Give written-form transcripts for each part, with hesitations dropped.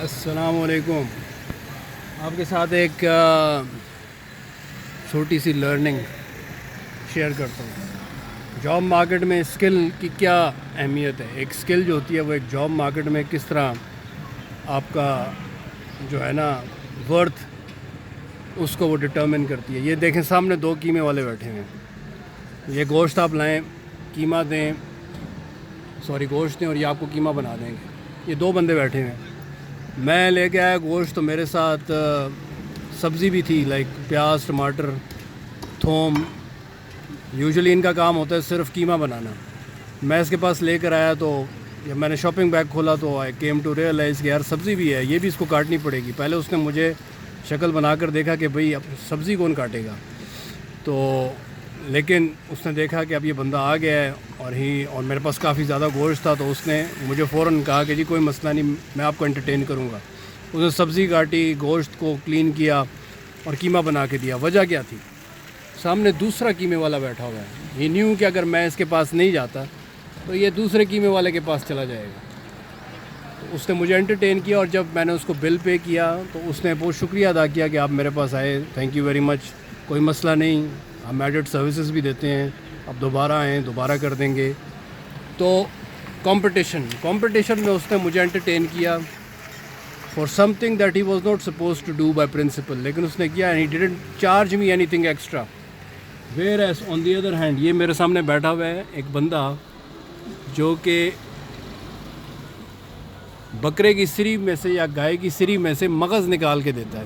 السلام علیکم. آپ کے ساتھ ایک چھوٹی سی لرننگ شیئر کرتا ہوں. جاب مارکیٹ میں اسکل کی کیا اہمیت ہے. ایک اسکل جو ہوتی ہے وہ ایک جاب مارکیٹ میں کس طرح آپ کا جو ہے نا ورتھ اس کو وہ ڈٹرمن کرتی ہے. یہ دیکھیں سامنے دو قیمے والے بیٹھے ہیں. یہ گوشت آپ لائیں, قیمہ دیں, گوشت دیں اور یہ آپ کو قیمہ بنا دیں گے. یہ دو بندے بیٹھے ہیں. میں لے کے آیا گوشت تو میرے ساتھ سبزی بھی تھی, لائک پیاز, ٹماٹر, تھوم. یوزلی ان کا کام ہوتا ہے صرف قیمہ بنانا. میں اس کے پاس لے کر آیا تو جب میں نے شاپنگ بیگ کھولا تو آئی کیم ٹو ریئلائز کہ یار سبزی بھی ہے, یہ بھی اس کو کاٹنی پڑے گی. پہلے اس نے مجھے شکل بنا کر دیکھا کہ بھئی اب سبزی کون کاٹے گا, تو لیکن اس نے دیکھا کہ اب یہ بندہ آ گیا ہے اور میرے پاس کافی زیادہ گوشت تھا, تو اس نے مجھے فوراً کہا کہ جی کوئی مسئلہ نہیں, میں آپ کو انٹرٹین کروں گا. اس نے سبزی کاٹی, گوشت کو کلین کیا اور قیمہ بنا کے دیا. وجہ کیا تھی؟ سامنے دوسرا قیمے والا بیٹھا ہوا ہے. یہ نیو کہ اگر میں اس کے پاس نہیں جاتا تو یہ دوسرے قیمے والے کے پاس چلا جائے گا. اس نے مجھے انٹرٹین کیا اور جب میں نے اس کو بل پے کیا تو اس نے بہت شکریہ ادا کیا کہ آپ میرے پاس آئے, تھینک یو ویری مچ, کوئی مسئلہ نہیں, ہم ایڈڈ سروسز بھی دیتے ہیں, اب دوبارہ آئیں, دوبارہ کر دیں گے. تو کمپٹیشن میں اس نے مجھے انٹرٹین کیا for something that he was not suppose to do by principal, لیکن اس نے کیا, he didn't charge me anything extra. Whereas on the other hand یہ میرے سامنے بیٹھا ہوا ہے ایک بندہ جو کہ بکرے کی سری میں سے یا گائے کی سری میں سے مغز نکال کے دیتا ہے.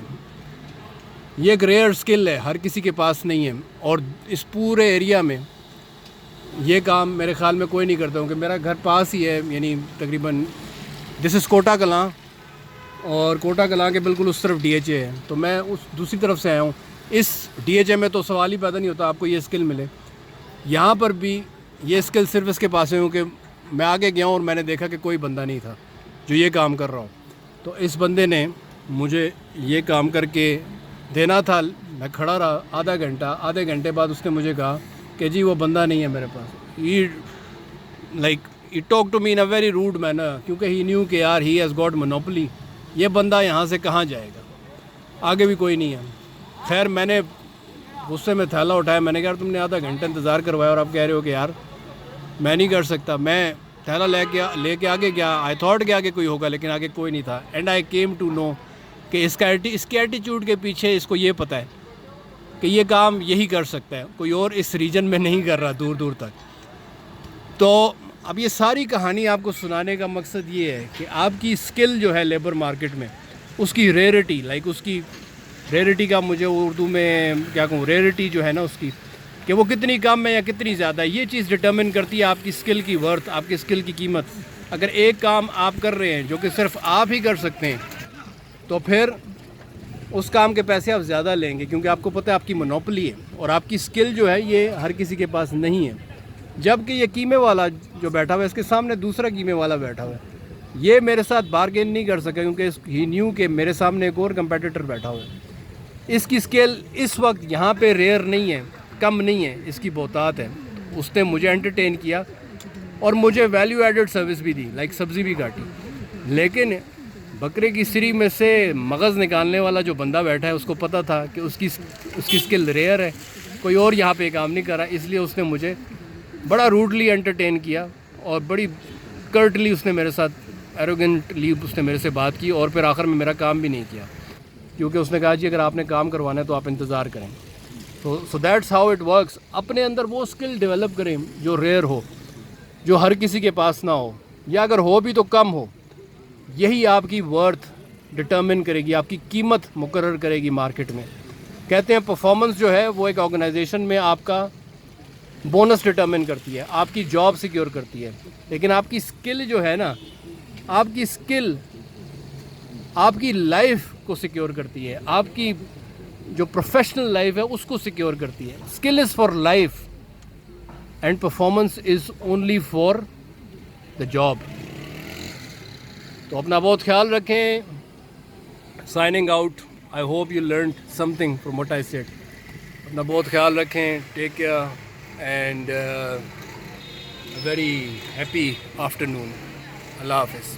یہ ایک ریئر سکل ہے, ہر کسی کے پاس نہیں ہے, اور اس پورے ایریا میں یہ کام میرے خیال میں کوئی نہیں کرتا ہوں. کہ میرا گھر پاس ہی ہے, یعنی تقریباً دس از کوٹا کلاں, اور کوٹا کلاں کے بالکل اس طرف ڈی ایچ اے ہے, تو میں اس دوسری طرف سے آیا ہوں. اس ڈی ایچ اے میں تو سوال ہی پیدا نہیں ہوتا آپ کو یہ اسکل ملے. یہاں پر بھی یہ اسکل صرف اس کے پاس ہے کہ میں آگے گیا ہوں اور میں نے دیکھا کہ کوئی بندہ نہیں تھا جو یہ کام کر رہا ہو, تو اس بندے نے مجھے یہ کام کر کے دینا تھا. میں کھڑا رہا آدھے گھنٹے بعد اس نے مجھے کہا کہ جی وہ بندہ نہیں ہے میرے پاس. He talk to me in a very rude manner, کیونکہ ہی نیو کہ یار ہی ہیز گاٹ مونوپلی, یہ بندہ یہاں سے کہاں جائے گا, آگے بھی کوئی نہیں ہے. خیر میں نے غصے میں تھیلا اٹھایا, میں نے کہا تم نے آدھا گھنٹہ انتظار کروایا اور آپ کہہ رہے ہو کہ یار میں نہیں کر سکتا. میں تھیلا لے کے آگے گیا, آئی تھاٹ کہ آگے کوئی ہوگا, لیکن آگے کوئی نہیں تھا. And I came to know کہ اس کے ایٹیچیوڈ کے پیچھے اس کو یہ پتہ ہے کہ یہ کام یہی کر سکتا ہے, کوئی اور اس ریجن میں نہیں کر رہا دور تک. تو اب یہ ساری کہانی آپ کو سنانے کا مقصد یہ ہے کہ آپ کی اسکل جو ہے لیبر مارکیٹ میں, اس کی ریئرٹی, اس کی ریئرٹی کا مجھے اردو میں کیا کہوں, ریئرٹی جو ہے نا اس کی, کہ وہ کتنی کم ہے یا کتنی زیادہ ہے, یہ چیز ڈٹرمن کرتی ہے آپ کی اسکل کی ورتھ, آپ کی اسکل کی قیمت. اگر ایک کام آپ کر رہے ہیں جو کہ صرف آپ ہی کر سکتے ہیں تو پھر اس کام کے پیسے آپ زیادہ لیں گے, کیونکہ آپ کو پتہ ہے آپ کی مونوپلی ہے اور آپ کی اسکل جو ہے یہ ہر کسی کے پاس نہیں ہے. جبکہ یہ قیمے والا جو بیٹھا ہوا ہے, اس کے سامنے دوسرا قیمے والا بیٹھا ہوا ہے, یہ میرے ساتھ بارگین نہیں کر سکا, کیونکہ ہی نیو کہ میرے سامنے ایک اور کمپیٹیٹر بیٹھا ہوا ہے. اس کی اسکل اس وقت یہاں پہ ریئر نہیں ہے, کم نہیں ہے, اس کی بہتات ہے. اس نے مجھے انٹرٹین کیا اور مجھے ویلیو ایڈڈ سروس بھی دی, لائک سبزی بھی کاٹی. لیکن بکرے کی سری میں سے مغز نکالنے والا جو بندہ بیٹھا ہے اس کو پتہ تھا کہ اس کی اسکل ریئر ہے, کوئی اور یہاں پہ کام نہیں کر رہا, اس لیے اس نے مجھے بڑا روڈلی انٹرٹین کیا اور بڑی کرٹلی اس نے میرے ساتھ ایروگنٹلی اس نے میرے سے بات کی, اور پھر آخر میں میرا کام بھی نہیں کیا, کیونکہ اس نے کہا جی اگر آپ نے کام کروانا ہے تو آپ انتظار کریں. So that's how it works. اپنے اندر وہ اسکل ڈیولپ کریں جو ریئر ہو, جو ہر کسی کے پاس نہ ہو, یا اگر ہو بھی تو کم ہو. یہی آپ کی ورتھ ڈٹرمن کرے گی, آپ کی قیمت مقرر کرے گی مارکیٹ میں. کہتے ہیں پرفارمنس جو ہے وہ ایک آرگنائزیشن میں آپ کا بونس ڈٹرمن کرتی ہے, آپ کی جاب سیکیور کرتی ہے, لیکن آپ کی اسکل جو ہے نا, آپ کی اسکل آپ کی لائف کو سیکیور کرتی ہے, آپ کی جو پروفیشنل لائف ہے اس کو سیکیور کرتی ہے. Skill is for life and performance is only for the job. تو اپنا بہت خیال رکھیں. Signing out. I hope you learned something from what I said. اپنا بہت خیال رکھیں. Take care and very happy afternoon. اللہ حافظ.